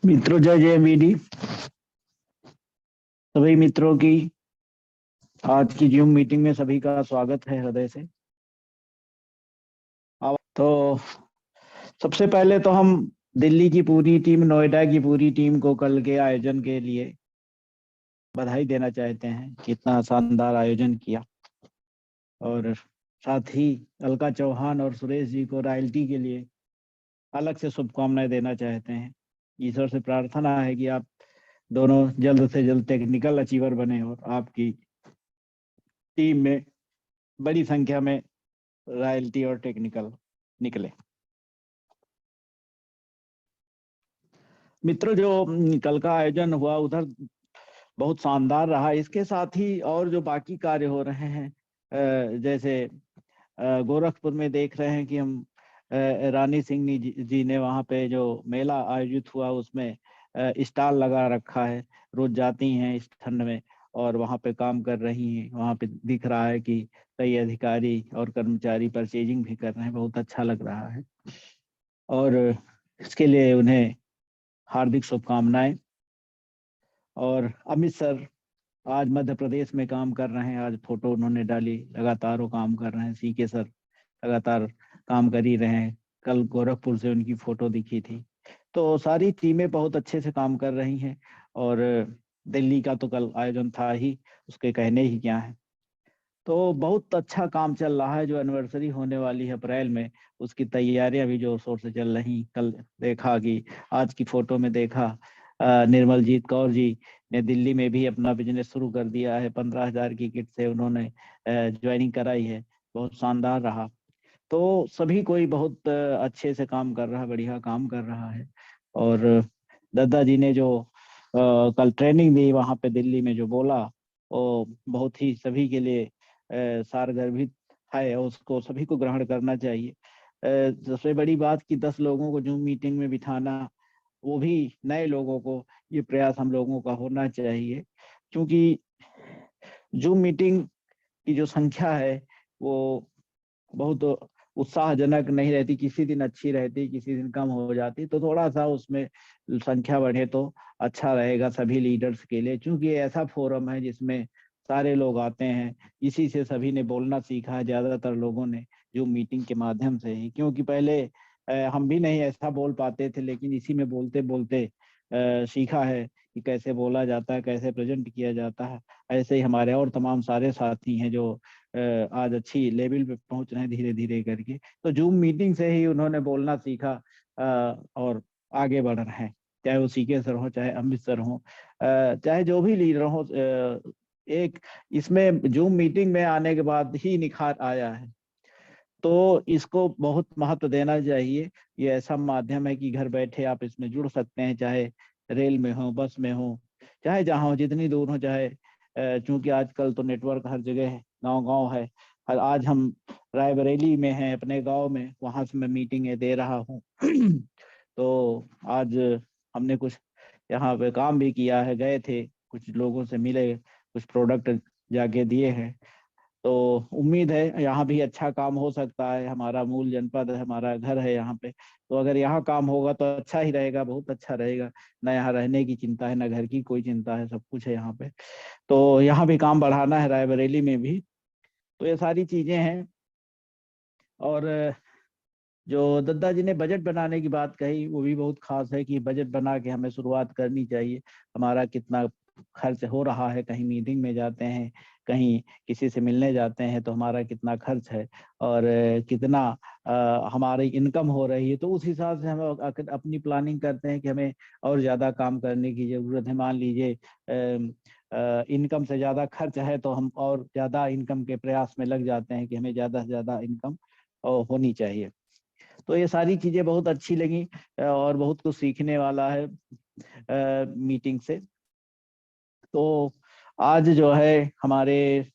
मित्रों, जय जय वीडी। सभी मित्रों की आज की जूम मीटिंग में सभी का स्वागत है हृदय से। तो सबसे पहले तो हम दिल्ली की पूरी टीम, नोएडा की पूरी टीम को कल के आयोजन के लिए बधाई देना चाहते हैं कि इतना शानदार आयोजन किया। और साथ ही अलका चौहान और सुरेश जी को रॉयल्टी के लिए अलग से शुभकामनाएं देना चाहते हैं। ईश्वर से प्रार्थना है कि आप दोनों जल्द से जल्द टेक्निकल अचीवर बने और आपकी टीम में बड़ी संख्या में रॉयल्टी और टेक्निकल निकले। मित्रों, जो कल का आयोजन हुआ उधर बहुत शानदार रहा। इसके साथ ही और जो बाकी कार्य हो रहे हैं, जैसे गोरखपुर में देख रहे हैं कि हम रानी सिंह जी ने वहाँ पे जो मेला आयोजित हुआ उसमें स्टॉल लगा रखा है। रोज जाती हैं इस ठंड में और वहाँ पे काम कर रही हैं। वहाँ पे दिख रहा है कि कई अधिकारी और कर्मचारी परचेजिंग भी कर रहे हैं। बहुत अच्छा लग रहा है और इसके लिए उन्हें हार्दिक शुभकामनाएं। और अमित सर आज मध्य प्रदेश में काम कर रहे हैं। आज फोटो उन्होंने डाली, लगातार वो काम कर रहे हैं। सीके सर लगातार काम कर ही रहे हैं। कल गोरखपुर से उनकी फोटो दिखी थी। तो सारी टीमें बहुत अच्छे से काम कर रही हैं। और दिल्ली का तो कल आयोजन था ही, उसके कहने ही क्या है। तो बहुत अच्छा काम चल रहा है। जो एनिवर्सरी होने वाली है अप्रैल में, उसकी तैयारियां भी जोर शोर से चल रही। कल देखा कि आज की फोटो में देखा निर्मलजीत कौर जी ने दिल्ली में भी अपना बिजनेस शुरू कर दिया है। 15,000 की किट से उन्होंने ज्वाइनिंग कराई है। बहुत शानदार रहा। तो सभी कोई बहुत अच्छे से काम कर रहा है, बढ़िया काम कर रहा है। और दद्दा जी ने जो कल ट्रेनिंग दी वहां पे दिल्ली में, जो बोला वो बहुत ही सभी के लिए सारगर्भित है और उसको सभी को ग्रहण करना चाहिए। सबसे बड़ी बात कि 10 लोगों को जूम मीटिंग में बिठाना, वो भी नए लोगों को, ये प्रयास हम लोगों का होना चाहिए। क्योंकि जूम मीटिंग की जो संख्या है वो बहुत उत्साहजनक नहीं रहती। किसी दिन अच्छी रहती, किसी दिन कम हो जाती। तो थोड़ा सा उसमें संख्या बढ़े तो अच्छा रहेगा सभी लीडर्स के लिए। क्योंकि ये ऐसा फोरम है जिसमें सारे लोग आते हैं। इसी से सभी ने बोलना सीखा है, ज्यादातर लोगों ने, जो मीटिंग के माध्यम से ही। क्योंकि पहले हम भी नहीं ऐसा बोल पाते थे, लेकिन इसी में बोलते बोलते सीखा है कि कैसे बोला जाता है, कैसे प्रेजेंट किया जाता है। ऐसे ही हमारे और तमाम सारे साथी हैं जो आज अच्छी लेवल पे पहुंच रहे हैं धीरे धीरे करके। तो जूम मीटिंग से ही उन्होंने बोलना सीखा और आगे बढ़ रहे हैं। चाहे वो सीके सर हो, चाहे अमित सर हो, चाहे जो भी लीडर हो। एक इसमें जूम मीटिंग में आने के बाद ही निखार आया है। तो इसको बहुत महत्व देना चाहिए। ये ऐसा माध्यम है कि घर बैठे आप इसमें जुड़ सकते हैं, चाहे रेल में हो, बस में हो, चाहे जहाँ हो, जितनी दूर हो। चाहे चूंकि आजकल तो नेटवर्क हर जगह है, गांव गांव है। आज हम रायबरेली में हैं, अपने गांव में, वहां से मैं मीटिंग दे रहा हूँ। तो आज हमने कुछ यहाँ पे काम भी किया है, गए थे, कुछ लोगों से मिले, कुछ प्रोडक्ट जाके दिए हैं। तो उम्मीद है यहाँ भी अच्छा काम हो सकता है। हमारा मूल जनपद है, हमारा घर है यहाँ पे। तो अगर यहाँ काम होगा तो अच्छा ही रहेगा, बहुत अच्छा रहेगा। ना यहाँ रहने की चिंता है, ना घर की कोई चिंता है, सब कुछ है यहाँ पे। तो यहाँ भी काम बढ़ाना है, रायबरेली में भी। तो ये सारी चीजें हैं। और जो दद्दा जी ने बजट बनाने की बात कही, वो भी बहुत खास है कि बजट बना के हमें शुरुआत करनी चाहिए। हमारा कितना खर्च हो रहा है, कहीं मीटिंग में जाते हैं, कहीं किसी से मिलने जाते हैं, तो हमारा कितना खर्च है और कितना हमारी इनकम हो रही है। तो उस हिसाब से हम अपनी प्लानिंग करते हैं कि हमें और ज़्यादा काम करने की ज़रूरत है। मान लीजिए इनकम से ज़्यादा खर्च है तो हम और ज़्यादा इनकम के प्रयास में लग जाते हैं कि हमें ज़्यादा से ज़्यादा इनकम होनी चाहिए। तो ये सारी चीजें बहुत अच्छी लगी और बहुत कुछ सीखने वाला है मीटिंग से। तो आज जो है हमारे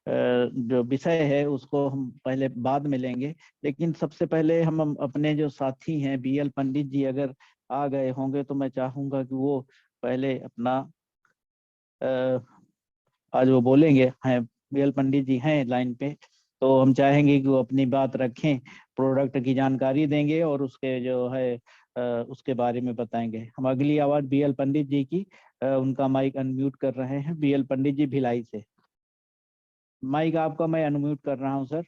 जो विषय है उसको हम पहले बाद में लेंगे। लेकिन सबसे पहले हम अपने जो साथी हैं बीएल पंडित जी अगर आ गए होंगे तो मैं चाहूंगा कि वो पहले अपना आज वो बोलेंगे। हैं बीएल पंडित जी हैं लाइन पे, तो हम चाहेंगे कि वो अपनी बात रखें, प्रोडक्ट की जानकारी देंगे और उसके जो है उसके बारे में बताएंगे। हम अगली आवाज बीएल पंडित जी की, उनका माइक अनम्यूट कर रहे हैं। बीएल पंडित जी भिलाई से, माइक आपका मैं अनम्यूट कर रहा हूं सर,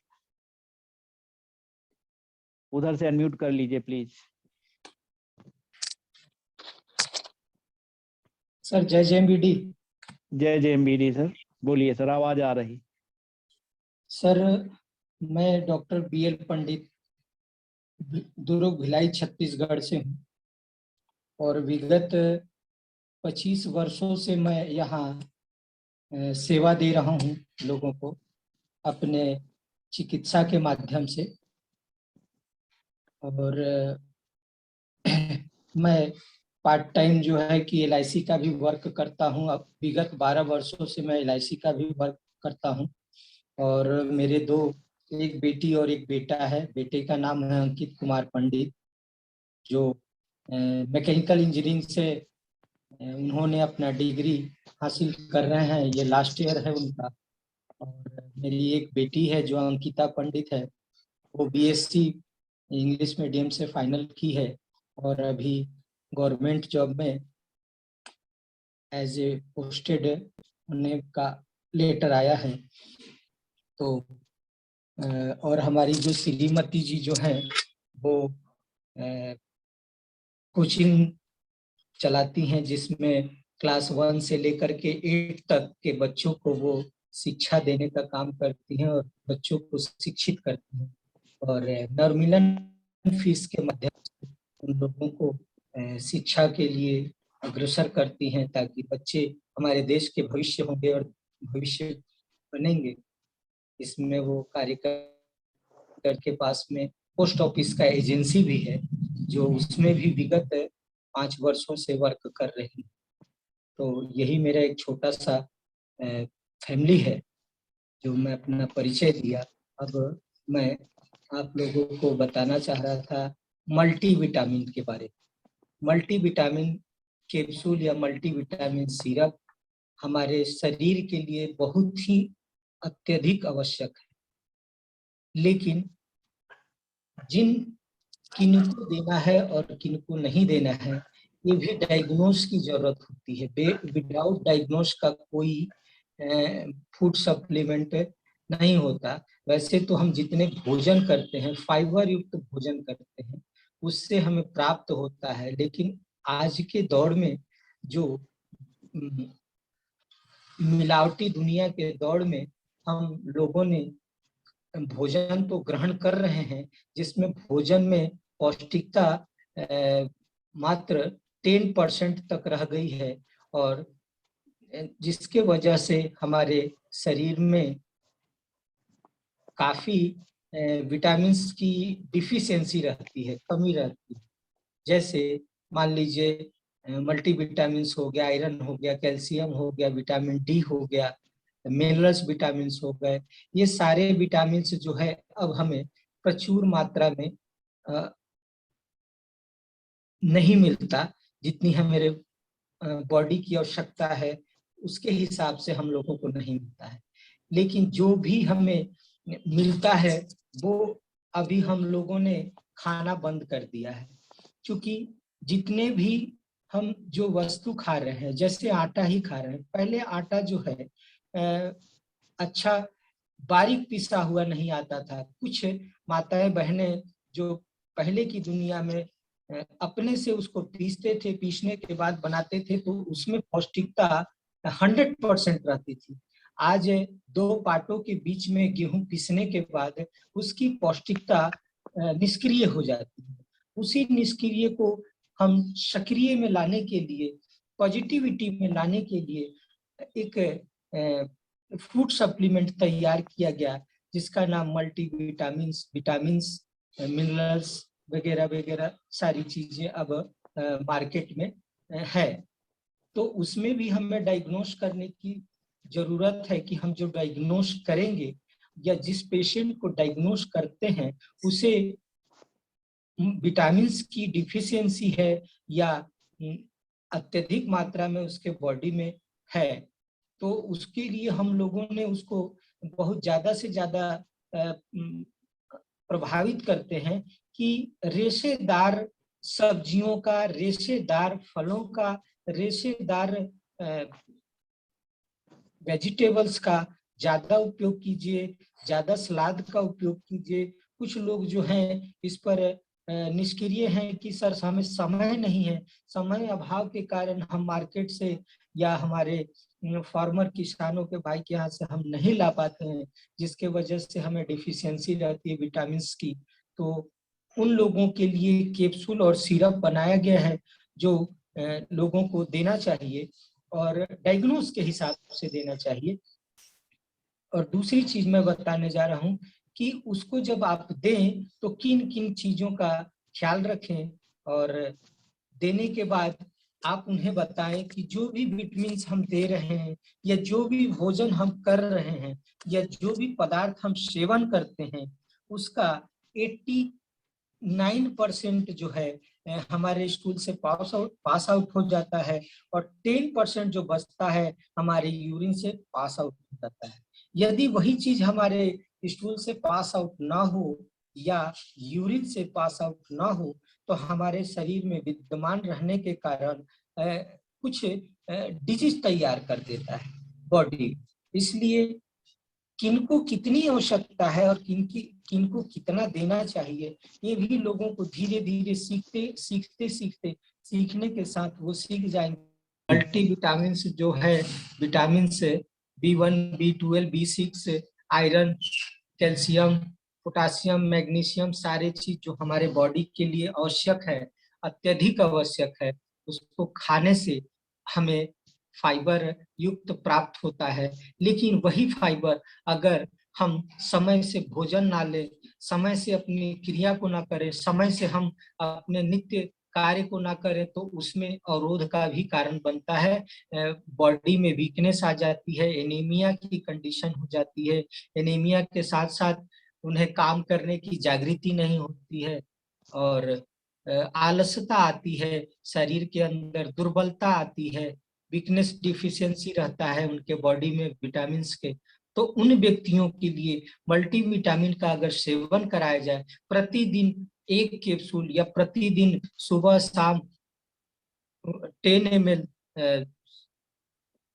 उधर से अनम्यूट कर लीजिए प्लीज। सर जय जेएमबीडी। जय जेएमबीडी सर, बोलिए सर, आवाज आ रही। सर मैं डॉक्टर बीएल पंडित दुर्ग भिलाई छत्तीसगढ़ से हूँ और विगत 25 वर्षों से मैं यहाँ सेवा दे रहा हूँ लोगों को अपने चिकित्सा के माध्यम से। और मैं पार्ट टाइम जो है कि एलआईसी का भी वर्क करता हूँ। अब विगत 12 वर्षों से मैं एलआईसी का भी वर्क करता हूँ और मेरे एक बेटी और एक बेटा है। बेटे का नाम है अंकित कुमार पंडित, जो मैकेनिकल इंजीनियरिंग से उन्होंने अपना डिग्री हासिल कर रहे हैं, ये लास्ट ईयर है उनका। और मेरी एक बेटी है जो अंकिता पंडित है, वो बीएससी इंग्लिश मीडियम से फाइनल की है और अभी गवर्नमेंट जॉब में एज ए पोस्टेड होने का लेटर आया है। तो और हमारी जो श्रीमती जी जो है वो कोचिंग चलाती हैं, जिसमें क्लास 1 से लेकर के 8 तक के बच्चों को वो शिक्षा देने का काम करती हैं और बच्चों को शिक्षित करती हैं और नवमिलन फीस के माध्यम से उन लोगों को शिक्षा के लिए अग्रसर करती हैं, ताकि बच्चे हमारे देश के भविष्य होंगे और भविष्य बनेंगे। इसमें वो कार्यकर के पास में पोस्ट ऑफिस का एजेंसी भी है, जो उसमें भी विगत 5 वर्षों से वर्क कर रही है। तो यही मेरा एक छोटा सा फैमिली है जो मैं अपना परिचय दिया। अब मैं आप लोगों को बताना चाह रहा था मल्टीविटामिन के बारे में। मल्टीविटामिन कैप्सूल या मल्टीविटामिन सिरप हमारे शरीर के लिए बहुत ही अत्यधिक आवश्यक है, लेकिन किनको देना है और किनको नहीं देना है, ये भी डायग्नोस की जरूरत होती है। विदाउट डायग्नोस का कोई फूड सप्लीमेंट नहीं होता। वैसे तो हम जितने भोजन करते हैं, फाइबर युक्त भोजन करते हैं, उससे हमें प्राप्त होता है, लेकिन आज के दौर में जो मिलावटी दुनिया के दौर में हम लोगों ने भोजन तो ग्रहण कर रहे हैं, जिसमें भोजन में पौष्टिकता मात्र 10% तक रह गई है और जिसके वजह से हमारे शरीर में काफी विटामिन की डिफिशियंसी रहती है, कमी रहती है। जैसे मान लीजिए मल्टीविटामिन हो गया, आयरन हो गया, कैल्शियम हो गया, विटामिन डी हो गया, मिनरल्स विटामिन हो गए। ये सारे विटामिन जो है अब हमें प्रचुर मात्रा में नहीं मिलता। जितनी हमारे बॉडी की आवश्यकता है उसके हिसाब से हम लोगों को नहीं मिलता है। लेकिन जो भी हमें मिलता है वो अभी हम लोगों ने खाना बंद कर दिया है, क्योंकि जितने भी हम जो वस्तु खा रहे हैं, जैसे आटा ही खा रहे हैं, पहले आटा जो है अच्छा बारीक पिसा हुआ नहीं आता था। कुछ माताएं बहनें जो पहले की दुनिया में अपने से उसको पीसते थे, पीसने के बाद बनाते थे, तो उसमें पौष्टिकता 100% रहती थी। आज 2 पाटों के बीच में गेहूं पीसने के बाद उसकी पौष्टिकता निष्क्रिय हो जाती है। उसी निष्क्रिय को हम सक्रिय में लाने के लिए, पॉजिटिविटी में लाने के लिए एक फूड सप्लीमेंट तैयार किया गया, जिसका नाम मल्टीविटामिन्स, विटामिन्स, मिनरल्स वगैरह वगैरह सारी चीजें अब मार्केट में है। तो उसमें भी हमें डायग्नोस करने की जरूरत है कि हम जो डायग्नोस करेंगे या जिस पेशेंट को डायग्नोस करते हैं उसे विटामिन्स की डिफिशियंसी है या अत्यधिक मात्रा में उसके बॉडी में है, तो उसके लिए हम लोगों ने उसको बहुत ज्यादा से ज्यादा प्रभावित करते हैं कि रेशेदार सब्जियों का, रेशेदार फलों का, रेशेदार वेजिटेबल्स का ज्यादा उपयोग कीजिए, ज्यादा सलाद का उपयोग कीजिए। कुछ लोग जो हैं इस पर निष्क्रिय हैं कि सर हमें समय नहीं है, समय अभाव के कारण हम मार्केट से या हमारे फार्मर किसानों के भाई के यहाँ से हम नहीं ला पाते हैं, जिसके वजह से हमें डिफिशियंसी रहती है विटामिन की। तो उन लोगों के लिए कैप्सूल और सिरप बनाया गया है जो लोगों को देना चाहिए और डायग्नोज के हिसाब से देना चाहिए। और दूसरी चीज मैं बताने जा रहा हूँ कि उसको जब आप दें तो किन किन चीजों का ख्याल रखें, और देने के बाद आप उन्हें बताएं कि जो भी विटामिन हम दे रहे हैं या जो भी भोजन हम कर रहे हैं या जो भी पदार्थ हम सेवन करते हैं उसका 89% जो है हमारे स्टूल से पास आउट हो जाता है, और 10% जो बचता है हमारे यूरिन से पास आउट हो जाता है। यदि वही चीज हमारे स्टूल से पास आउट ना हो या यूरिन से पास आउट ना हो तो हमारे शरीर में विद्यमान रहने के कारण कुछ डिजीज तैयार कर देता है बॉडी। इसलिए किनको कितनी आवश्यकता है और किनको कितना देना चाहिए, ये भी लोगों को धीरे धीरे सीखने के साथ वो सीख जाएंगे। मल्टी विटामिन जो है, vitamin B1, B12, B6, iron, calcium, potassium, magnesium, सारे चीज जो हमारे बॉडी के लिए आवश्यक है, अत्यधिक आवश्यक है, उसको खाने से हमें फाइबर युक्त प्राप्त होता है। लेकिन वही फाइबर अगर हम समय से भोजन ना लें, समय से अपनी क्रिया को ना करें, समय से हम अपने नित्य कार्य को ना करें तो उसमें अवरोध का भी कारण बनता है। बॉडी में वीकनेस आ जाती है, एनीमिया की कंडीशन हो जाती है। एनीमिया के साथ साथ उन्हें काम करने की जागृति नहीं होती है और आलसता आती है, शरीर के अंदर दुर्बलता आती है, वीकनेस डिफिशियंसी रहता है उनके बॉडी में विटामिन के। तो उन व्यक्तियों के लिए मल्टीविटामिन का अगर सेवन कराया जाए, प्रतिदिन 1 कैप्सूल या प्रतिदिन सुबह शाम 10 ml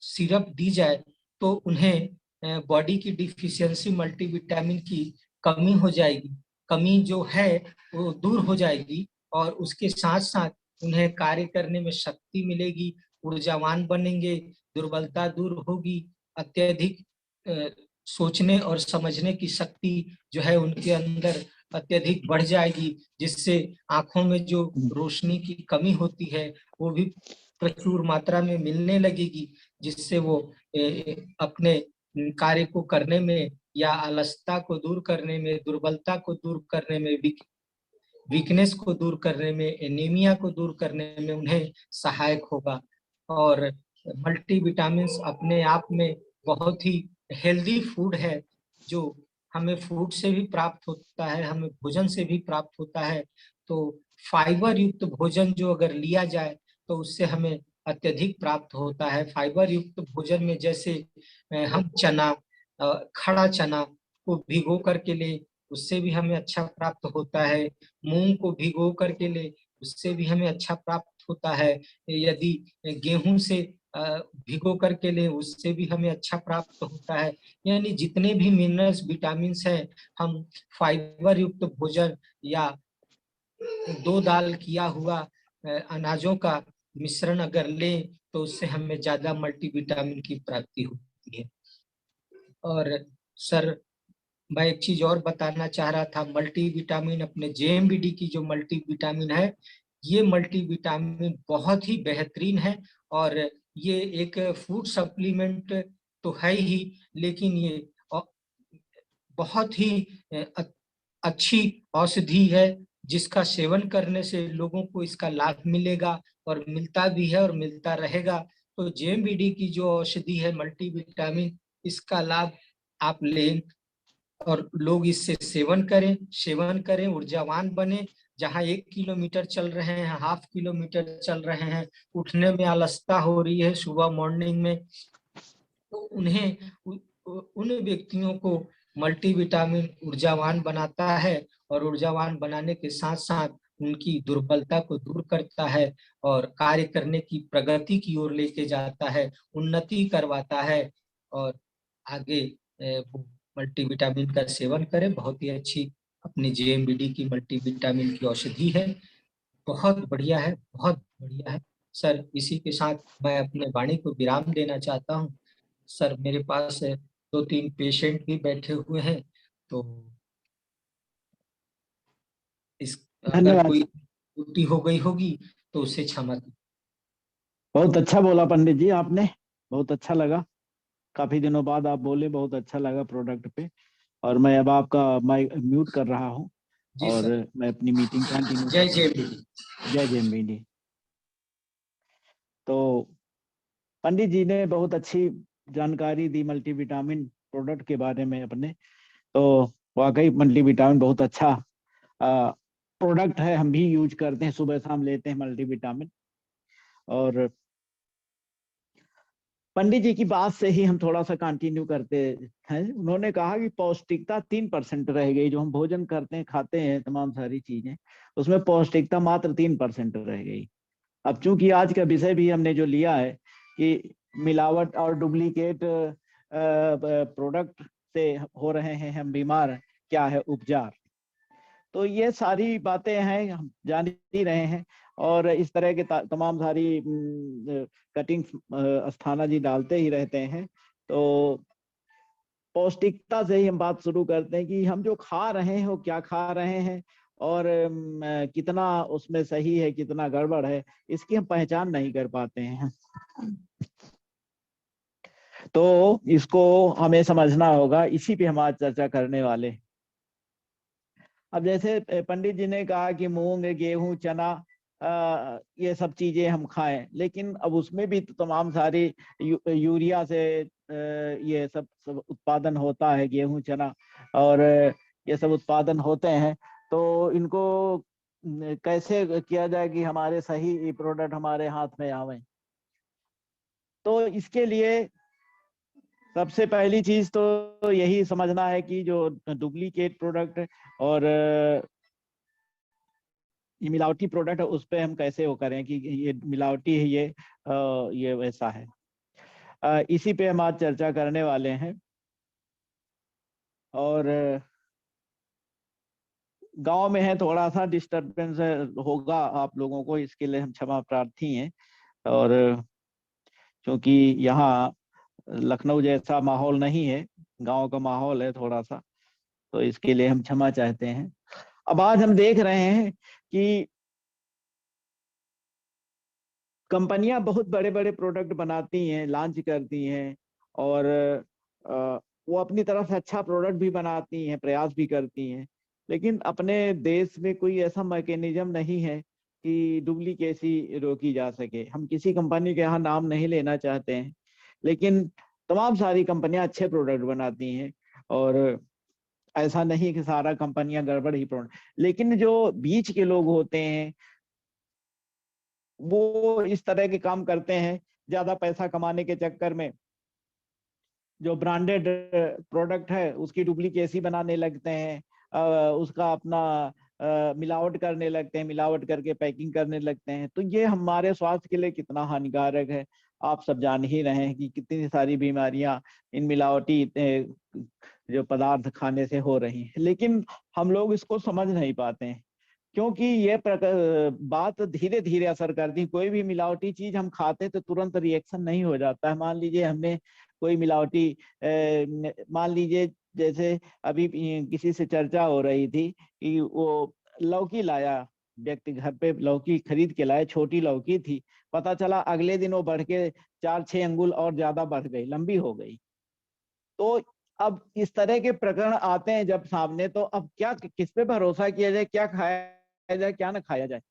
सिरप दी जाए तो उन्हें बॉडी की डिफिशियंसी मल्टीविटामिन की कमी हो जाएगी, कमी जो है वो दूर हो जाएगी और उसके साथ साथ उन्हें कार्य करने में शक्ति मिलेगी, ऊर्जावान बनेंगे, दुर्बलता दूर होगी, अत्यधिक सोचने और समझने की शक्ति जो है उनके अंदर अत्यधिक बढ़ जाएगी, जिससे आंखों में जो रोशनी की कमी होती है वो भी प्रचुर मात्रा में मिलने लगेगी, जिससे वो अपने कार्य को करने में या अलसता को दूर करने में, दुर्बलता को दूर करने में, वीकनेस को दूर करने में, एनीमिया को दूर करने में उन्हें सहायक होगा। और मल्टीविटामिन्स अपने आप में बहुत ही हेल्दी फूड है, जो हमें फूड से भी प्राप्त होता है, हमें भोजन से भी प्राप्त होता है। तो फाइबर युक्त भोजन जो अगर लिया जाए तो उससे हमें अत्यधिक प्राप्त होता है। फाइबर युक्त भोजन में जैसे हम चना, खड़ा चना को भिगो करके ले, उससे भी हमें अच्छा प्राप्त होता है। मूंग को भिगो करके ले, उससे भी हमें अच्छा प्राप्त होता है। यदि गेहूं से भिगो करके ले, उससे भी हमें अच्छा प्राप्त होता है। यानी जितने भी मिनरल्स, विटामिन हैं, हम फाइबर युक्त भोजन या 2 दाल किया हुआ अनाजों का मिश्रण अगर लें तो उससे हमें ज्यादा मल्टीविटामिन की प्राप्ति होती है। और सर मैं एक चीज और बताना चाह रहा था, मल्टीविटामिन अपने जेएमबीडी की जो मल्टीविटामिन है, ये मल्टीविटामिन बहुत ही बेहतरीन है और ये एक फूड सप्लीमेंट तो है ही, लेकिन ये बहुत ही अच्छी औषधि है जिसका सेवन करने से लोगों को इसका लाभ मिलेगा और मिलता भी है और मिलता रहेगा। तो जेएमबीडी की जो औषधि है मल्टीविटामिन, इसका लाभ आप लें और लोग इससे सेवन करें, ऊर्जावान बने। जहाँ 1 किलोमीटर चल रहे हैं, 1/2 किलोमीटर चल रहे हैं, उठने में अलसता हो रही है सुबह मॉर्निंग में, तो उन्हें उन व्यक्तियों को मल्टीविटामिन ऊर्जावान बनाता है और ऊर्जावान बनाने के साथ साथ उनकी दुर्बलता को दूर करता है और कार्य करने की प्रगति की ओर लेके जाता है, उन्नति करवाता है। और आगे वो मल्टीविटामिन का सेवन करें। बहुत ही अच्छी अपनी जेएमबीडी की मल्टीविटामिन की औषधि है, बहुत बढ़िया है, बहुत बढ़िया है। सर, इसी के साथ मैं अपने वाणी को विराम देना चाहता हूँ। सर, मेरे पास 2-3 पेशेंट भी बैठे हुए हैं, तो इस अगर धन्यवाद कोई सर। त्रुटि हो गई होगी तो उसे क्षमा करें। बहुत अच्छा बोला पंडित जी आपने, बहुत अच्छा लगा। काफी दिनों बाद आप बोले, बहुत अच्छा लगा प्रोडक्ट पे। और मैं अब आपका माइक म्यूट कर रहा हूँ जी और सर। मैं अपनी मीटिंग कंटिन्यू जय करता हूँ। जेएमबीडी। जय जेएमबीडी। तो पंडित जी ने बहुत अच्छी जानकारी दी मल्टीविटामिन प्रोडक्ट के बारे में अपने। तो वाकई मल्टीविटामिन बहुत अच्छा प्रोडक्ट है, हम भी यूज करते हैं, सुबह शाम लेते हैं मल्टीविटामिन। और पंडित जी की बात से ही हम थोड़ा सा कंटिन्यू करते हैं। उन्होंने कहा कि पौष्टिकता 3% रह गई। जो हम भोजन करते हैं, खाते हैं तमाम सारी चीजें, उसमें पौष्टिकता मात्र 3% रह गई। अब चूंकि आज का विषय भी हमने जो लिया है कि मिलावट और डुप्लीकेट प्रोडक्ट से हो रहे हैं हम बीमार, क्या है उपचार, तो ये सारी बातें हैं, हम जान ही रहे हैं। और इस तरह के तमाम सारी कटिंग अस्थाना जी डालते ही रहते हैं। तो पौष्टिकता से ही हम बात शुरू करते हैं कि हम जो खा रहे हैं वो क्या खा रहे हैं, और कितना उसमें सही है, कितना गड़बड़ है, इसकी हम पहचान नहीं कर पाते हैं। तो इसको हमें समझना होगा, इसी पे हम आज चर्चा करने वाले। अब जैसे पंडित जी ने कहा कि मूंग, गेहूं, चना, ये सब चीजें हम खाएं, लेकिन अब उसमें भी तो तमाम सारी यूरिया से ये सब उत्पादन होता है, गेहूं, चना, और ये सब उत्पादन होते हैं। तो इनको कैसे किया जाए कि हमारे सही प्रोडक्ट हमारे हाथ में आवे। तो इसके लिए सबसे पहली चीज तो यही समझना है कि जो डुप्लीकेट प्रोडक्ट और ये मिलावटी प्रोडक्ट है, उस पे हम कैसे वो करें कि ये मिलावटी है, ये वैसा है। इसी पे हम आज चर्चा करने वाले हैं। और गांव में है, थोड़ा सा डिस्टरबेंस होगा आप लोगों को, इसके लिए हम क्षमा प्रार्थी हैं। और क्योंकि यहाँ लखनऊ जैसा माहौल नहीं है, गांव का माहौल है थोड़ा सा, तो इसके लिए हम क्षमा चाहते हैं। अब आज हम देख रहे हैं कि कंपनियां बहुत बड़े बड़े प्रोडक्ट बनाती हैं, लॉन्च करती हैं, और वो अपनी तरफ से अच्छा प्रोडक्ट भी बनाती हैं, प्रयास भी करती हैं। लेकिन अपने देश में कोई ऐसा मैकेनिज्म नहीं है कि डुप्लीकेसी रोकी जा सके। हम किसी कंपनी के यहाँ नाम नहीं लेना चाहते हैं, लेकिन तमाम सारी कंपनियां अच्छे प्रोडक्ट बनाती हैं। और ऐसा नहीं कि सारा कंपनियां गड़बड़ ही प्रोडक्ट, लेकिन जो बीच के लोग होते हैं वो इस तरह के काम करते हैं, ज्यादा पैसा कमाने के चक्कर में जो ब्रांडेड प्रोडक्ट है उसकी डुप्लीकेसी बनाने लगते हैं, उसका अपना मिलावट करने लगते हैं, मिलावट करके पैकिंग करने लगते हैं। तो ये हमारे स्वास्थ्य के लिए कितना हानिकारक है, आप सब जान ही रहे हैं कि कितनी सारी बीमारियां इन मिलावटी जो पदार्थ खाने से हो रही हैं। लेकिन हम लोग इसको समझ नहीं पाते हैं, क्योंकि ये बात धीरे धीरे असर करती। कोई भी मिलावटी चीज हम खाते तो तुरंत रिएक्शन नहीं हो जाता है। मान लीजिए हमने कोई मिलावटी मान लीजिए जैसे अभी किसी से चर्चा हो रही थी कि वो लौकी लाया, व्यक्ति घर पे लौकी खरीद के लाया, छोटी लौकी थी, पता चला अगले दिन वो बढ़ के 4-6 अंगुल और ज्यादा बढ़ गई, लंबी हो गई। तो अब इस तरह के प्रकरण आते हैं जब सामने, तो अब क्या, किस पे भरोसा किया जाए, क्या खाया जाए, क्या ना खाया जाए।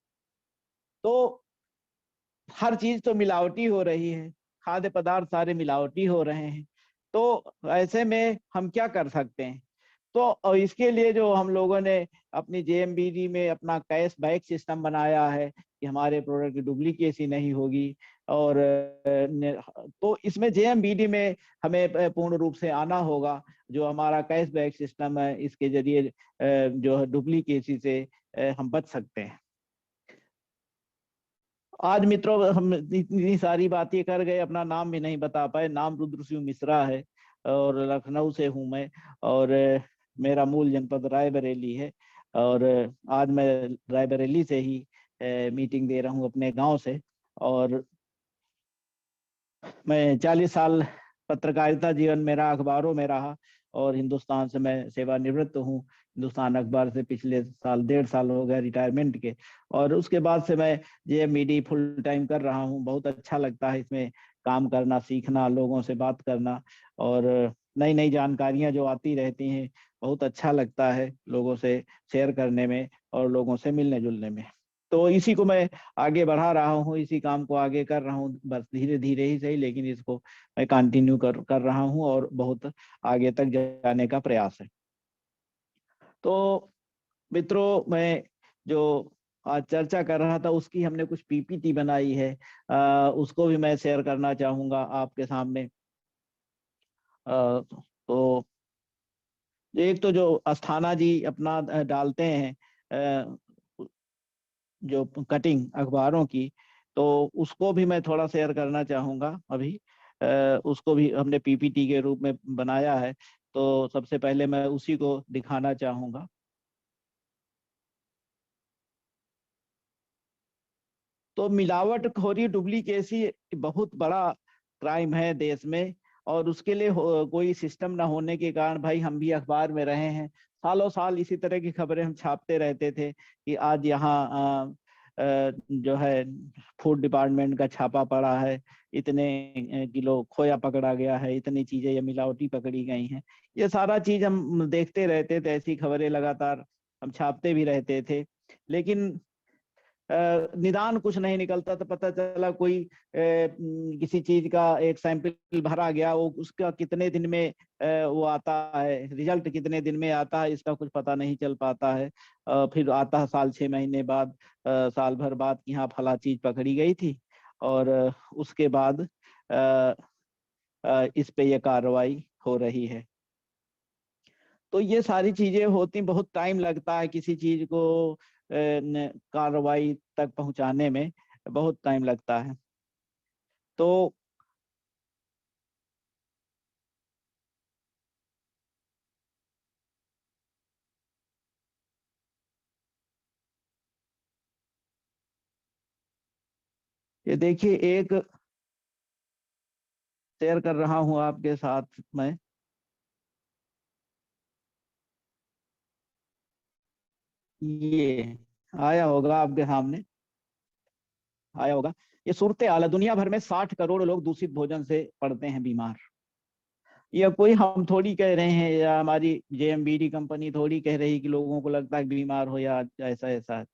तो हर चीज तो मिलावटी हो रही है, खाद्य पदार्थ सारे मिलावटी हो रहे हैं। तो ऐसे में हम क्या कर सकते हैं? तो इसके लिए जो हम लोगों ने अपनी जेएमबीडी में अपना कैश बैक सिस्टम बनाया है कि हमारे प्रोडक्ट की डुप्लीकेसी नहीं होगी। और तो इसमें जेएमबीडी में हमें पूर्ण रूप से आना होगा। जो हमारा कैश बैक सिस्टम है, इसके जरिए जो है डुप्लीकेसी से हम बच सकते हैं। आज मित्रों हम इतनी सारी बातें कर गए, अपना नाम भी नहीं बता पाए। नाम रुद्रसिंह मिश्रा है और लखनऊ से हूँ मैं, और मेरा मूल जनपद रायबरेली है। और आज मैं रायबरेली से ही मीटिंग दे रहा हूँ अपने गांव से। और मैं 40 साल पत्रकारिता जीवन मेरा अखबारों में रहा, और हिंदुस्तान से मैं सेवानिवृत्त हूँ। हिंदुस्तान अखबार से पिछले साल 1.5 साल हो गए रिटायरमेंट के। और उसके बाद से मैं JMBD फुल टाइम कर रहा हूँ। बहुत अच्छा लगता है इसमें काम करना, सीखना, लोगों से बात करना, और नई नई जानकारियां जो आती रहती हैं, बहुत अच्छा लगता है लोगों से शेयर करने में और लोगों से मिलने जुलने में। तो इसी को मैं आगे बढ़ा रहा हूँ, इसी काम को आगे कर रहा हूँ, बस धीरे धीरे ही सही, लेकिन इसको मैं कंटिन्यू कर रहा हूँ और बहुत आगे तक जाने का प्रयास है। तो मित्रों, मैं जो आज चर्चा कर रहा था उसकी हमने कुछ PPT बनाई है, उसको भी मैं शेयर करना चाहूंगा आपके सामने। तो एक तो जो अस्थाना जी अपना डालते हैं जो कटिंग अखबारों की, तो उसको भी मैं थोड़ा शेयर करना चाहूंगा अभी। उसको भी हमने PPT के रूप में बनाया है, तो सबसे पहले मैं उसी को दिखाना चाहूंगा। तो मिलावटखोरी, डुप्लीकेसी बहुत बड़ा क्राइम है देश में, और उसके लिए कोई सिस्टम ना होने के कारण भाई हम भी अखबार में रहे हैं। सालों साल इसी तरह की खबरें हम छापते रहते थे कि आज यहाँ जो है फूड डिपार्टमेंट का छापा पड़ा है, इतने किलो खोया पकड़ा गया है, इतनी चीजें ये मिलावटी पकड़ी गई हैं। ये सारा चीज हम देखते रहते थे, ऐसी खबरें लगातार हम छापते भी रहते थे। लेकिन निदान कुछ नहीं निकलता। तो पता चला कोई किसी चीज का एक सैंपल भरा गया, वो उसका कितने दिन में वो आता है, रिजल्ट कितने दिन में आता है, इसका कुछ पता नहीं चल पाता है। फिर आता है साल 6 महीने बाद, साल भर बाद कि हाँ फला चीज पकड़ी गई थी, और उसके बाद इस पे ये कार्रवाई हो रही है। तो ये सारी चीजें होती, बहुत टाइम लगता है किसी चीज को कार्रवाई तक पहुंचाने में, बहुत टाइम लगता है। तो ये देखिए, एक शेयर कर रहा हूं आपके साथ मैं। ये आया होगा आपके सामने, आया होगा। ये सूरत हाल है, दुनिया भर में 60 करोड़ लोग दूषित भोजन से पड़ते हैं बीमार। या कोई हम थोड़ी कह रहे हैं, या हमारी JMBD कंपनी थोड़ी कह रही कि लोगों को लगता है कि बीमार हो या ऐसा ऐसा।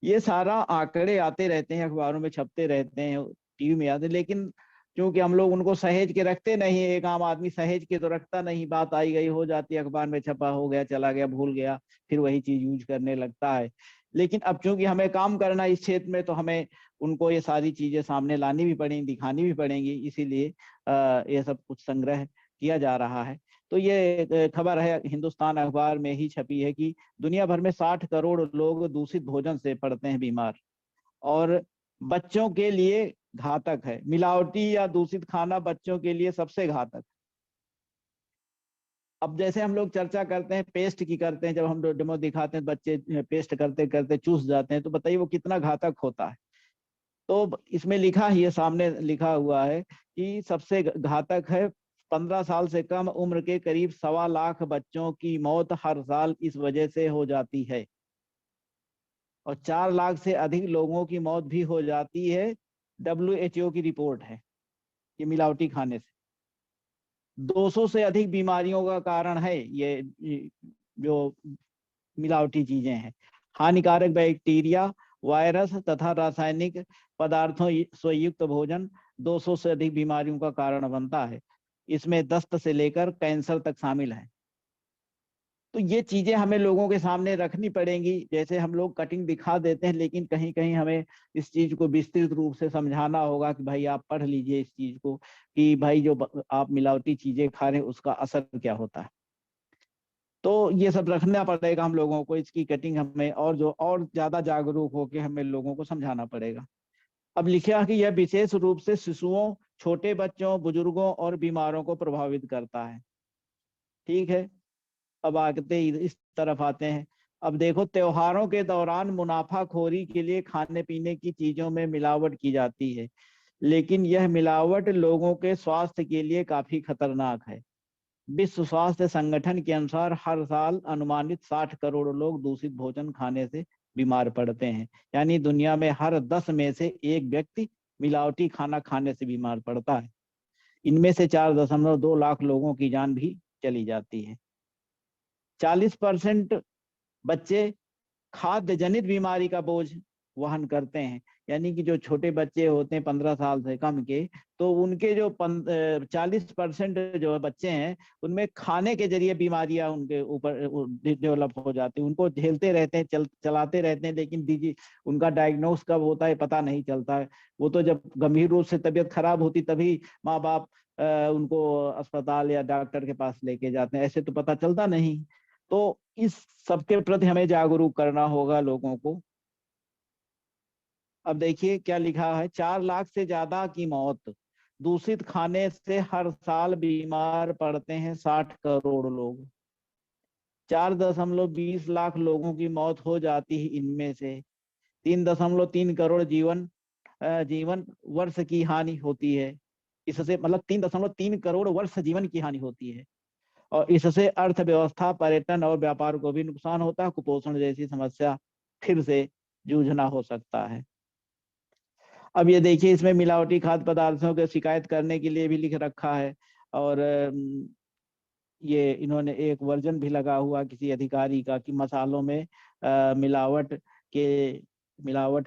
ये सारा आंकड़े आते रहते हैं, अखबारों में छपते रहते हैं, TV में आते, लेकिन क्योंकि हम लोग उनको सहेज के रखते नहीं है, एक आम आदमी सहेज के तो रखता नहीं, बात आई गई हो जाती है, अखबार में छपा, हो गया, चला गया, भूल गया, फिर वही चीज यूज करने लगता है। लेकिन अब चूंकि हमें काम करना इस क्षेत्र में, तो हमें उनको ये सारी चीजें सामने लानी भी पड़ेंगी, दिखानी भी पड़ेंगी, इसीलिए ये सब कुछ संग्रह किया जा रहा है। तो ये खबर है हिंदुस्तान अखबार में ही छपी है कि दुनिया भर में 60 करोड़ लोग दूषित भोजन से पड़ते हैं बीमार, और बच्चों के लिए घातक है। मिलावटी या दूषित खाना बच्चों के लिए सबसे घातक। अब जैसे हम लोग चर्चा करते हैं पेस्ट की, करते हैं, जब हम डेमो दिखाते हैं बच्चे पेस्ट करते करते चूस जाते हैं, तो बताइए वो कितना घातक होता है। तो इसमें लिखा ही है, सामने लिखा हुआ है कि सबसे घातक है। 15 साल से कम उम्र के करीब 1.25 लाख बच्चों की मौत हर साल इस वजह से हो जाती है, और 4 लाख से अधिक लोगों की मौत भी हो जाती है। WHO की रिपोर्ट है कि मिलावटी खाने से 200 से अधिक बीमारियों का कारण है ये जो मिलावटी चीजें हैं। हानिकारक बैक्टीरिया, वायरस तथा रासायनिक पदार्थों से युक्त भोजन 200 से अधिक बीमारियों का कारण बनता है। इसमें दस्त से लेकर कैंसर तक शामिल है। तो ये चीजें हमें लोगों के सामने रखनी पड़ेंगी। जैसे हम लोग कटिंग दिखा देते हैं, लेकिन कहीं कहीं हमें इस चीज को विस्तृत रूप से समझाना होगा कि भाई आप पढ़ लीजिए इस चीज को, कि भाई जो आप मिलावटी चीजें खा रहे हैं उसका असर क्या होता है। तो ये सब रखना पड़ेगा हम लोगों को, इसकी कटिंग हमें और जो और ज्यादा जागरूक होकर हमें लोगों को समझाना पड़ेगा। अब लिखा कि यह विशेष रूप से शिशुओं, छोटे बच्चों, बुजुर्गों और बीमारों को प्रभावित करता है। ठीक है, अब आते इस तरफ आते हैं। अब देखो, त्योहारों के दौरान मुनाफाखोरी के लिए खाने पीने की चीजों में मिलावट की जाती है, लेकिन यह मिलावट लोगों के स्वास्थ्य के लिए काफी खतरनाक है। विश्व स्वास्थ्य संगठन के अनुसार हर साल अनुमानित 60 करोड़ लोग दूषित भोजन खाने से बीमार पड़ते हैं। यानी दुनिया में हर 10 में से एक व्यक्ति मिलावटी खाना खाने से बीमार पड़ता है। इनमें से 4.2 लाख लोगों की जान भी चली जाती है। 40% बच्चे खाद्य जनित बीमारी का बोझ वहन करते हैं। यानी कि जो छोटे बच्चे होते हैं 15 साल से कम के, तो उनके जो 40% जो बच्चे हैं उनमें खाने के जरिए बीमारियां उनके ऊपर डेवलप हो जाती हैं। उनको झेलते रहते हैं, चलाते रहते हैं, लेकिन उनका डायग्नोस कब होता है पता नहीं चलता है। वो तो जब गंभीर रूप से तबीयत खराब होती तभी माँ बाप उनको अस्पताल या डॉक्टर के पास लेके जाते हैं, ऐसे तो पता चलता नहीं। तो इस सबके प्रति हमें जागरूक करना होगा लोगों को। अब देखिए क्या लिखा है, 4 लाख से ज्यादा की मौत दूषित खाने से हर साल बीमार पड़ते हैं 60 करोड़ लोग। 4.20 लाख लोगों की मौत हो जाती है इनमें से। 3.3 करोड़ जीवन वर्ष की हानि होती है इससे, मतलब 3.3 करोड़ वर्ष जीवन की हानि होती है। और इससे अर्थव्यवस्था, पर्यटन और व्यापार को भी नुकसान होता है। कुपोषण जैसी समस्या फिर से जूझना हो सकता है। अब ये देखिए, इसमें मिलावटी खाद्य पदार्थों की शिकायत करने के लिए भी लिख रखा है। और ये इन्होंने एक वर्जन भी लगा हुआ किसी अधिकारी का कि मसालों में मिलावट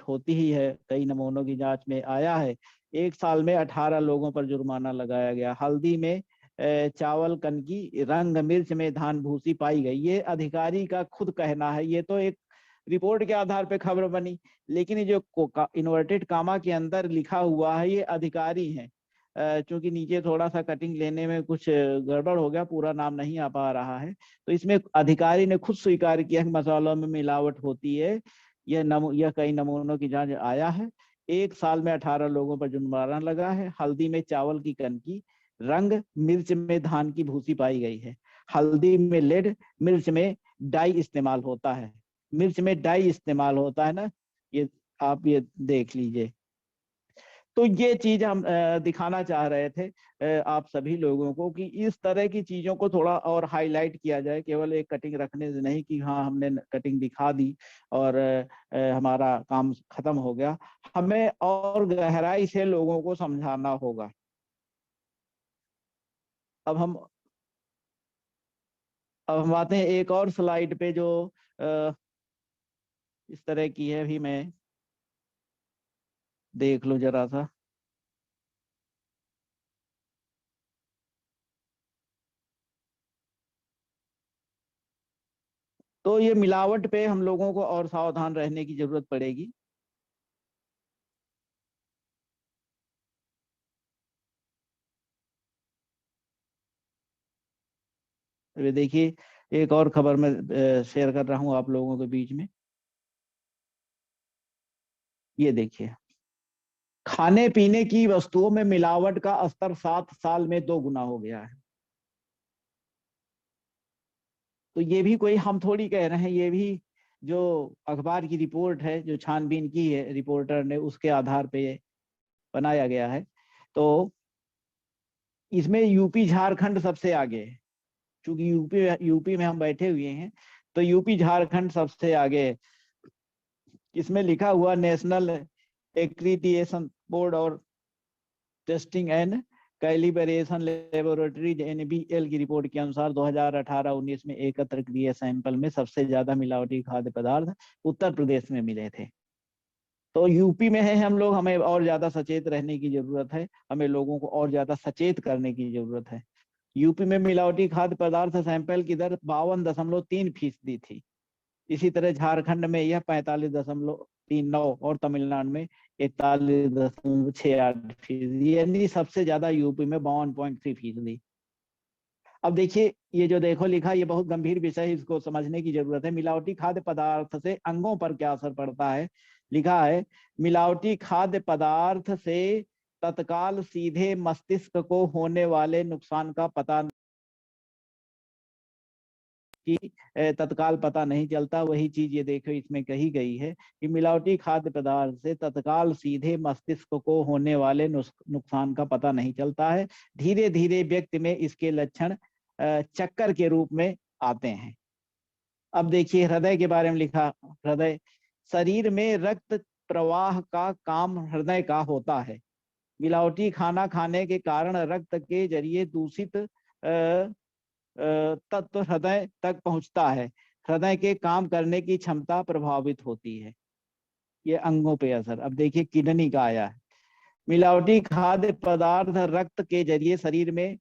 होती ही है। कई नमूनों की जांच में आया है। 1 साल में 18 लोगों पर जुर्माना लगाया गया। हल्दी में चावल कनकी, रंग मिर्च में धान भूसी पाई गई। ये अधिकारी का खुद कहना है। ये तो एक रिपोर्ट के आधार पे खबर बनी, लेकिन ये जो इन्वर्टेड कामा के अंदर लिखा हुआ है ये अधिकारी हैं। चूंकि नीचे थोड़ा सा कटिंग लेने में कुछ गड़बड़ हो गया, पूरा नाम नहीं आ पा रहा है, तो इसमें अधिकारी ने खुद स्वीकार किया कि मसालों में मिलावट होती है। यह कई नमूनों की जांच आया है। 1 साल में 18 लोगों पर जुर्माना लगा है। हल्दी में चावल की कनकी, रंग मिर्च में धान की भूसी पाई गई है। हल्दी में लेड, मिर्च में डाई इस्तेमाल होता है। मिर्च में डाई इस्तेमाल होता है ना, ये आप ये देख लीजिए। तो ये चीज हम दिखाना चाह रहे थे आप सभी लोगों को कि इस तरह की चीजों को थोड़ा और हाईलाइट किया जाए, केवल एक कटिंग रखने से नहीं कि हाँ हमने कटिंग दिखा दी और हमारा काम खत्म हो गया। हमें और गहराई से लोगों को समझाना होगा। अब हम आते हैं एक और स्लाइड पे जो इस तरह की है, भी मैं देख लो जरा सा। तो ये मिलावट पे हम लोगों को और सावधान रहने की जरूरत पड़ेगी। ये देखिए, एक और खबर मैं शेयर कर रहा हूँ आप लोगों के बीच में। ये देखिए, खाने पीने की वस्तुओं में मिलावट का स्तर 7 साल में 2 गुना हो गया है। तो ये भी कोई हम थोड़ी कह रहे हैं, ये भी जो अखबार की रिपोर्ट है, जो छानबीन की है रिपोर्टर ने, उसके आधार पे बनाया गया है। तो इसमें यूपी झारखंड सबसे आगे है। चूंकि यूपी में हम बैठे हुए हैं, तो यूपी झारखंड सबसे आगे है। इसमें लिखा हुआ नेशनल एक्रीडिएशन बोर्ड और testing and calibration laboratory NABL की रिपोर्ट के अनुसार 2018-19 में एकत्र किए सैंपल में सबसे ज्यादा मिलावटी खाद्य पदार्थ उत्तर प्रदेश में मिले थे। तो यूपी में है हम लोग, हमें और ज्यादा सचेत रहने की जरूरत है। हमें लोगों को और ज्यादा सचेत करने की जरूरत है। यूपी में मिलावटी खाद्य पदार्थ सैंपल की दर 52.3% थी। इसी तरह झारखंड में यह 45.39 और तमिलनाडु में 41.68%, यानी सबसे ज्यादा यूपी में 52.3%। अब देखिए, ये जो देखो लिखा, ये बहुत गंभीर विषय है, इसको समझने की जरूरत है। मिलावटी खाद्य पदार्थ से अंगों पर क्या असर पड़ता है। लिखा है मिलावटी खाद्य पदार्थ से तत्काल सीधे मस्तिष्क को होने वाले नुकसान का पता तत्काल पता नहीं चलता। वही चीज ये देखो इसमें कही गई है कि मिलावटी खाद्य पदार्थ से तत्काल सीधे मस्तिष्क को होने वाले नुकसान का पता नहीं चलता है। धीरे धीरे व्यक्ति में इसके लक्षण चक्कर के रूप में आते हैं। अब देखिए हृदय के बारे में लिखा, हृदय शरीर में रक्त प्रवाह का काम हृदय का होता है। मिलावटी खाना खाने के कारण रक्त के जरिए दूषित तत्व हृदय तक पहुंचता है। हृदय के काम करने की क्षमता प्रभावित होती है। ये अंगों पे असर। अब देखिए किडनी का आया है। मिलावटी खाद्य पदार्थ रक्त के जरिए शरीर में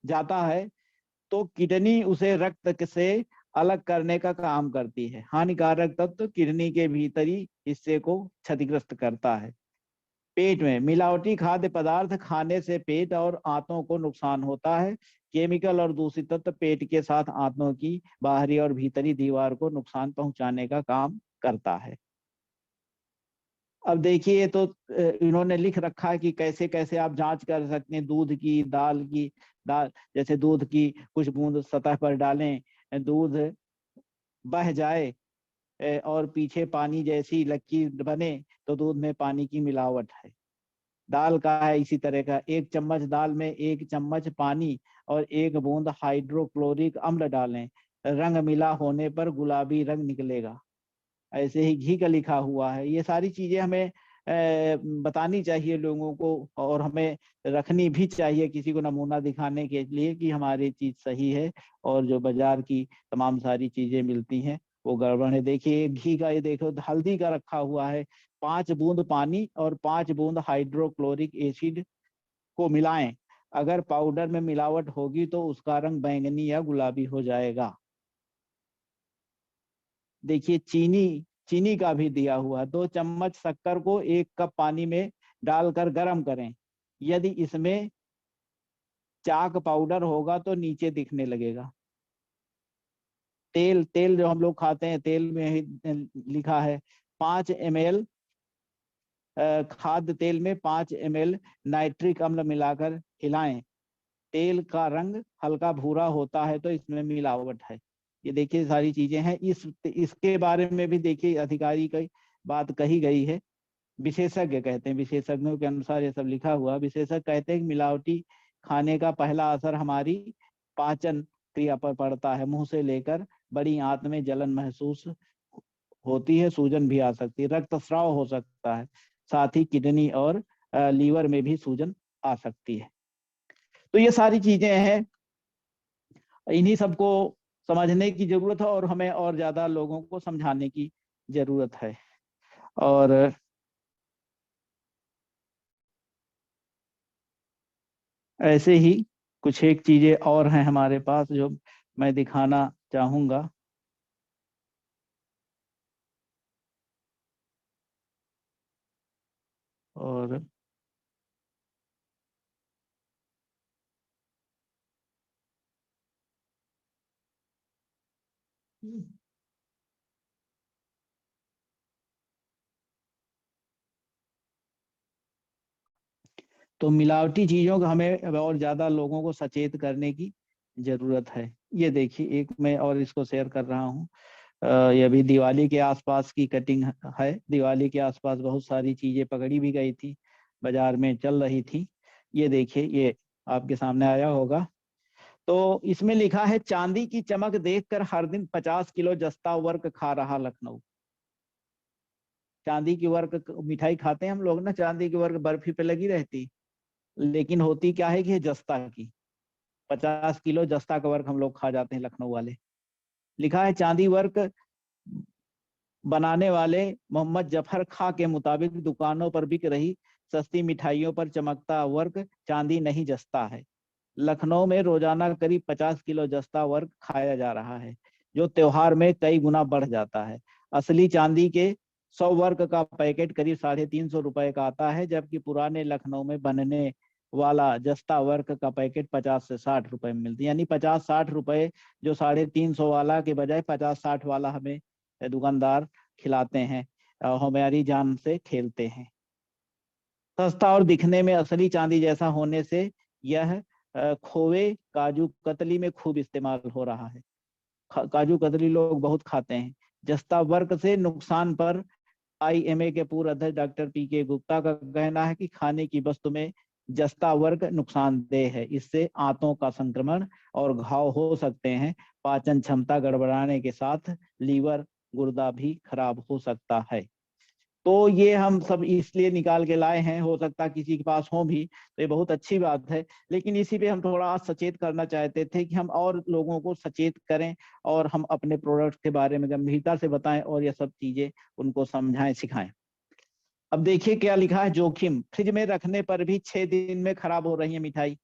जाता है तो किडनी उसे रक्त से अलग करने का काम करती है। हानिकारक तत्व किडनी के भीतरी हिस्से को क्षतिग्रस्त करता है। पेट में मिलावटी खाद्य पदार्थ खाने से पेट और आंतों को नुकसान होता है। केमिकल और दूषित तत्व पेट के साथ आंतों की बाहरी और भीतरी दीवार को नुकसान पहुंचाने का काम करता है। अब देखिए तो इन्होंने लिख रखा है कि कैसे कैसे आप जांच कर सकते हैं। दूध की, दाल जैसे दूध की कुछ बूंद सतह पर डालें, दूध बह जाए और पीछे पानी जैसी लकीर बने तो दूध में पानी की मिलावट है। दाल का है इसी तरह का। 1 चम्मच दाल में 1 चम्मच पानी और 1 बूंद हाइड्रोक्लोरिक अम्ल डालें, रंग मिला होने पर गुलाबी रंग निकलेगा। ऐसे ही घी का लिखा हुआ है। ये सारी चीजें हमें बतानी चाहिए लोगों को और हमें रखनी भी चाहिए किसी को नमूना दिखाने के लिए कि हमारी चीज सही है और जो बाजार की तमाम सारी चीजें मिलती हैं वो गड़बड़ है। देखिए घी का ये देखो हल्दी का रखा हुआ है। 5 बूंद पानी और 5 बूंद हाइड्रोक्लोरिक एसिड को मिलाएं। अगर पाउडर में मिलावट होगी तो उसका रंग बैंगनी या गुलाबी हो जाएगा। देखिए चीनी का भी दिया हुआ है। 2 चम्मच शक्कर को 1 कप पानी में डालकर गर्म करें। यदि इसमें चाक पाउडर होगा तो नीचे दिखने लगेगा। तेल जो हम लोग खाते हैं तेल में ही लिखा है 5 ml खाद्य तेल में 5 ml नाइट्रिक अम्ल मिलाकर हिलाएं। तेल का रंग हल्का भूरा होता है तो इसमें मिलावट है। ये देखिए सारी चीजें हैं। इसके बारे में भी देखिए अधिकारी की बात कही गई है। विशेषज्ञ कहते हैं, विशेषज्ञों के अनुसार ये सब लिखा हुआ। विशेषज्ञ कहते हैं कि मिलावटी खाने का पहला असर हमारी पाचन क्रिया पर पड़ता है। मुंह से लेकर बड़ी आंत में जलन महसूस होती है, सूजन भी आ सकती है, रक्तस्राव हो सकता है, साथ ही किडनी और लीवर में भी सूजन आ सकती है। तो ये सारी चीजें हैं, इन्हीं सबको समझने की जरूरत है और हमें और ज्यादा लोगों को समझाने की जरूरत है। और ऐसे ही कुछ एक चीजें और हैं हमारे पास जो मैं दिखाना चाहूंगा। और तो मिलावटी चीजों का हमें और ज्यादा लोगों को सचेत करने की जरूरत है। ये देखिए एक मैं और इसको शेयर कर रहा हूँ। ये भी दिवाली के आसपास की कटिंग है। दिवाली के आसपास बहुत सारी चीजें पकड़ी भी गई थी, बाजार में चल रही थी। ये देखिए ये आपके सामने आया होगा। तो इसमें लिखा है चांदी की चमक देखकर हर दिन 50 किलो जस्ता वर्क खा रहा लखनऊ। चांदी की वर्क मिठाई खाते हैं हम लोग ना, चांदी की वर्क बर्फी पे लगी रहती, लेकिन होती क्या है कि ये जस्ता की 50 किलो जस्ता का वर्क हम लोग खा जाते हैं लखनऊ वाले। लिखा है चांदी वर्क बनाने वाले मोहम्मद जफर खां के मुताबिक दुकानों पर बिक रही सस्ती मिठाइयों पर चमकता वर्क चांदी नहीं जस्ता है। लखनऊ में रोजाना करीब 50 किलो जस्ता वर्क खाया जा रहा है, जो त्योहार में कई गुना बढ़ जाता है। असली चांदी के 100 वर्क का पैकेट करीब 350 रुपए का आता है, जबकि पुराने लखनऊ में बनने वाला जस्ता वर्क का पैकेट 50 से 60 रुपए में मिलती है। यानी 50-60 रुपए जो 350 वाला के बजाय 50-60 वाला हमें दुकानदार खिलाते हैं, हमारी जान से खेलते हैं। सस्ता और दिखने में असली चांदी जैसा होने से यह खोवे काजू कतली में खूब इस्तेमाल हो रहा है। काजू कतली लोग बहुत खाते हैं। जस्ता वर्ग से नुकसान पर IMA के पूर्व अध्यक्ष डॉक्टर PK गुप्ता का कहना है कि खाने की वस्तु में जस्ता वर्ग नुकसानदेह है। इससे आंतों का संक्रमण और घाव हो सकते हैं। पाचन क्षमता गड़बड़ाने के साथ लीवर गुर्दा भी खराब हो सकता है। तो ये हम सब इसलिए निकाल के लाए हैं, हो सकता है किसी के पास हो भी, तो ये बहुत अच्छी बात है। लेकिन इसी पे हम थोड़ा सचेत करना चाहते थे कि हम और लोगों को सचेत करें और हम अपने प्रोडक्ट के बारे में गंभीरता से बताएं और ये सब चीजें उनको समझाएं सिखाएं। अब देखिए क्या लिखा है, जोखिम। फ्रिज में रखने पर भी 6 दिन में खराब हो रही है मिठाई।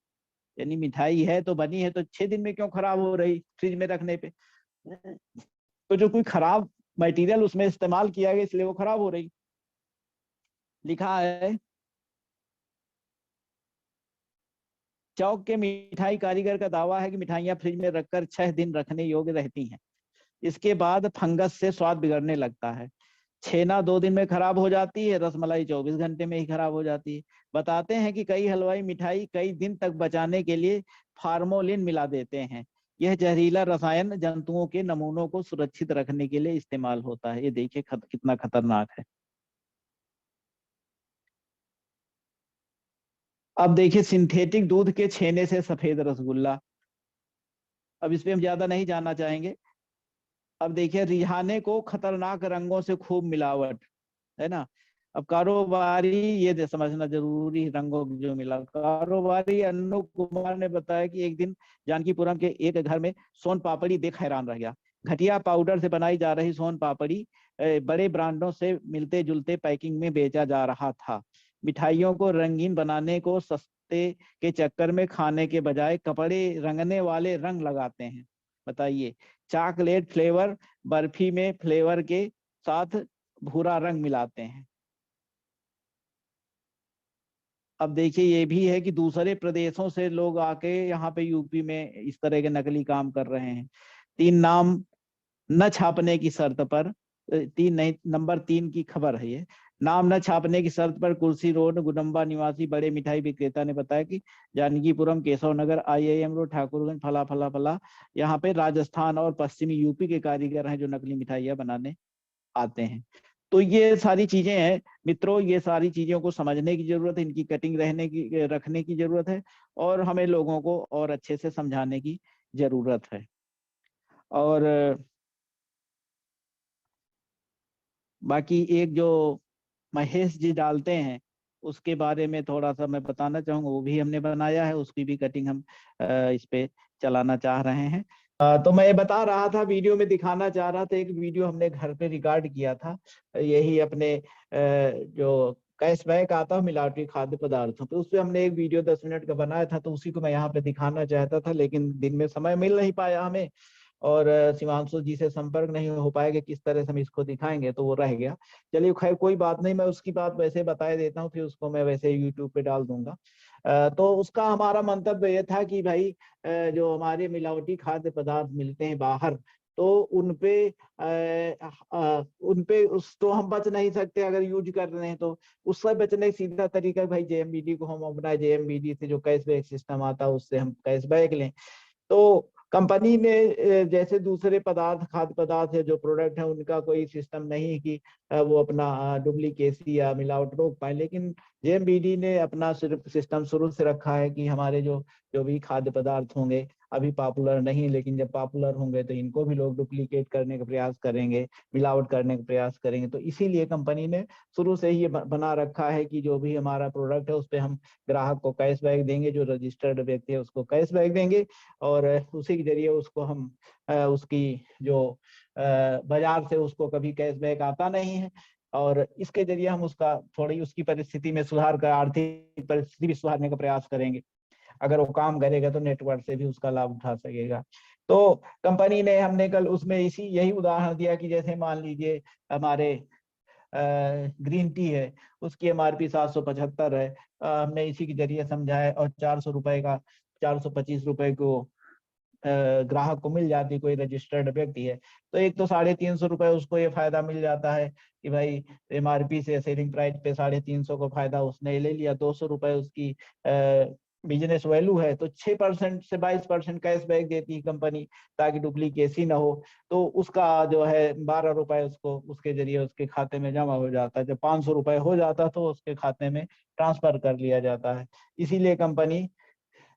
यानी मिठाई है तो बनी है तो 6 दिन में क्यों खराब हो रही फ्रिज में रखने पे? तो जो कोई खराब मटेरियल उसमें इस्तेमाल किया गया इसलिए वो खराब हो रही। लिखा है, चौक के मिठाई कारीगर का दावा है कि मिठाइयां फ्रिज में रखकर 6 दिन रखने योग्य रहती हैं। इसके बाद फंगस से स्वाद बिगड़ने लगता है। छेना 2 दिन में खराब हो जाती है, रसमलाई 24 घंटे में ही खराब हो जाती है। बताते हैं कि कई हलवाई मिठाई कई दिन तक बचाने के लिए फार्मोलिन मिला देते हैं। यह जहरीला रसायन जंतुओं के नमूनों को सुरक्षित रखने के लिए इस्तेमाल होता है। ये देखिए कितना खतरनाक है। अब देखिए, सिंथेटिक दूध के छेने से सफेद रसगुल्ला। अब इस पे हम ज्यादा नहीं जानना चाहेंगे। अब देखिए, रिहाने को खतरनाक रंगों से खूब मिलावट, है ना। अब कारोबारी, ये समझना जरूरी, रंगों की जो मिला। कारोबारी अनु कुमार ने बताया कि एक दिन जानकीपुरम के एक घर में सोन पापड़ी देख हैरान रह गया। घटिया पाउडर से बनाई जा रही सोन पापड़ी बड़े ब्रांडों से मिलते जुलते पैकिंग में बेचा जा रहा था। मिठाइयों को रंगीन बनाने को सस्ते के चक्कर में खाने के बजाय कपड़े रंगने वाले रंग लगाते हैं। बताइए, चॉकलेट फ्लेवर बर्फी में फ्लेवर के साथ भूरा रंग मिलाते हैं। अब देखिए, ये भी है कि दूसरे प्रदेशों से लोग आके यहाँ पे यूपी में इस तरह के नकली काम कर रहे हैं। 3 नाम न छापने की शर्त पर, 3 नहीं, नंबर 3 की खबर है ये। नाम न छापने की शर्त पर कुर्सी रोड गुडम्बा निवासी बड़े मिठाई विक्रेता ने बताया कि जानकीपुरम, केशव नगर, IIM रोड, ठाकुरगंज, फला फला फला, यहाँ पे राजस्थान और पश्चिमी यूपी के कारीगर हैं जो नकली मिठाइयाँ बनाने आते हैं। तो ये सारी चीजें हैं मित्रों, ये सारी चीजों को समझने की जरूरत है, इनकी कटिंग रखने की जरूरत है और हमें लोगों को और अच्छे से समझाने की जरूरत है। और बाकी एक जो महेश जी डालते हैं उसके बारे में थोड़ा सा मैं बताना चाहूंगा। वो भी हमने बनाया है, उसकी भी कटिंग हम इस पे चलाना चाह रहे हैं। तो मैं बता रहा था, वीडियो में दिखाना चाह रहा था, एक वीडियो हमने घर पे रिकॉर्ड किया था। यही अपने जो कैशबैक आता है मिलावटी खाद्य पदार्थों पे, उस पे हमने एक वीडियो 10 मिनट का बनाया था। तो उसी को मैं यहाँ पे दिखाना चाहता था, लेकिन दिन में समय मिल नहीं पाया हमें और शिवांशु जी से संपर्क नहीं हो पाएगा किस तरह से हम इसको दिखाएंगे, तो वो रह गया। चलिए खैर कोई बात नहीं, मैं उसकी बात वैसे बता देता हूँ, फिर उसको मैं वैसे यूट्यूब पे डाल दूंगा। तो उसका हमारा मंतव्य ये था कि भाई जो हमारे मिलावटी खाद्य पदार्थ मिलते हैं बाहर, तो उनपे उस तो हम बच नहीं सकते अगर यूज कर रहे हैं। तो उससे बचने का सीधा तरीका भाई JMBD को हम अपना, JMBD से जो कैशबैक सिस्टम आता है उससे हम कैशबैक लें। तो कंपनी में जैसे दूसरे पदार्थ, खाद्य पदार्थ है जो प्रोडक्ट है, उनका कोई सिस्टम नहीं है कि वो अपना डुप्लीकेसी या मिलावट रोक पाए। लेकिन JMBD ने अपना सिर्फ सिस्टम शुरू से रखा है कि हमारे जो जो भी खाद्य पदार्थ होंगे, अभी पॉपुलर नहीं, लेकिन जब पॉपुलर होंगे तो इनको भी लोग डुप्लीकेट करने का प्रयास करेंगे, मिलावट करने का प्रयास करेंगे। तो इसीलिए कंपनी ने शुरू से ही बना रखा है कि जो भी हमारा प्रोडक्ट है उस पर हम ग्राहक को कैशबैक देंगे, जो रजिस्टर्ड व्यक्ति है उसको कैशबैक देंगे और उसी के जरिए उसको हम उसकी जो बाजार से उसको कभी कैशबैक आता नहीं है और इसके जरिए हम उसका थोड़ी उसकी परिस्थिति में सुधार कर आर्थिक परिस्थिति भी सुधारने का प्रयास करेंगे। अगर वो काम करेगा तो नेटवर्क से भी उसका लाभ उठा सकेगा। तो कंपनी ने, हमने कल उसमें यही उदाहरण दिया कि जैसे मान लीजिए हमारे ग्रीन टी है, उसकी MRP 775 है। हमने इसी के जरिए समझाया और 400 रुपए का, 425 रुपए को ग्राहक को मिल जाती, कोई रजिस्टर्ड व्यक्ति है, तो एक तो 350 रुपए उसको ये फायदा मिल जाता है कि भाई MRP से सेलिंग प्राइस पे 350 को फायदा उसने ले लिया, 200 रुपए उसकी बिजनेस वैल्यू है, तो 6% से 22% कैशबैक देती है कंपनी ताकि डुप्लीकेसी ना हो। तो उसका जो है 12 रुपए उसको उसके जरिए उसके खाते में जमा हो जाता है। जब 500 रुपए हो जाता तो उसके खाते में ट्रांसफर कर लिया जाता है। इसीलिए कंपनी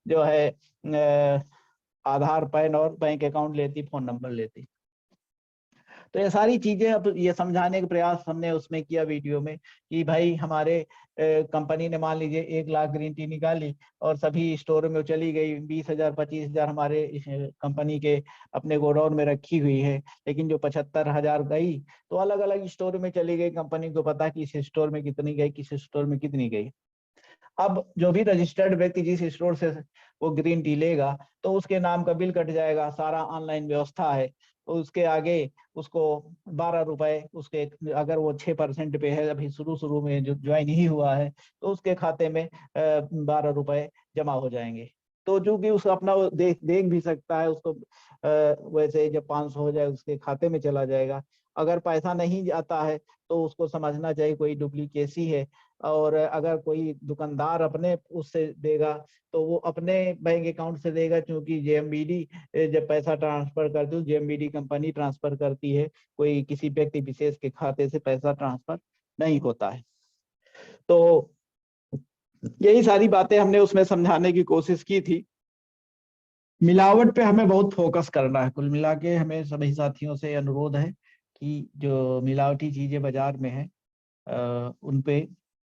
जो है आधार, पैन और बैंक अकाउंट लेती, फोन नंबर लेती। तो ये सारी चीजें अब ये समझाने का प्रयास हमने उसमें किया वीडियो में कि भाई हमारे कंपनी ने मान लीजिए 1 लाख ग्रीन टी निकाली और सभी स्टोर में चली गई, 20,000 25,000 हमारे कंपनी के अपने गोडाउन में रखी हुई है, लेकिन जो 75,000 गई तो अलग अलग स्टोर में चली गई। कंपनी को पता कि इस स्टोर में कितनी गई, किस स्टोर में कितनी गई। अब जो भी रजिस्टर्ड व्यक्ति जिस स्टोर से वो ग्रीन टी लेगा तो उसके नाम का बिल कट जाएगा, सारा ऑनलाइन व्यवस्था है। तो उसके आगे उसको 12 रुपए उसके, अगर वो 6% पे है, अभी शुरू में जो ज्वाइन ही हुआ है, तो उसके खाते में 12 रुपए जमा हो जाएंगे। तो जो कि उसको अपना देख भी सकता है, उसको वैसे जब 500 हो जाए उसके खाते में चला जाएगा। अगर पैसा नहीं जाता है तो उसको समझना चाहिए कोई डुप्लीकेसी है। और अगर कोई दुकानदार अपने उससे देगा तो वो अपने बैंक अकाउंट से देगा, क्योंकि JMBD जब पैसा ट्रांसफर करती है, JMBD कंपनी ट्रांसफर करती है, कोई किसी व्यक्ति विशेष के खाते से पैसा ट्रांसफर नहीं होता है। तो यही सारी बातें हमने उसमें समझाने की कोशिश की थी। मिलावट पे हमें बहुत फोकस करना है। कुल मिला के हमें सभी साथियों से अनुरोध है कि जो मिलावटी चीजें बाजार में है उन पे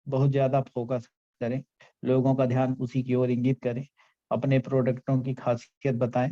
बहुत ज्यादा फोकस करें, लोगों का ध्यान उसी की ओर इंगित करें, अपने प्रोडक्टों की खासियत बताएं,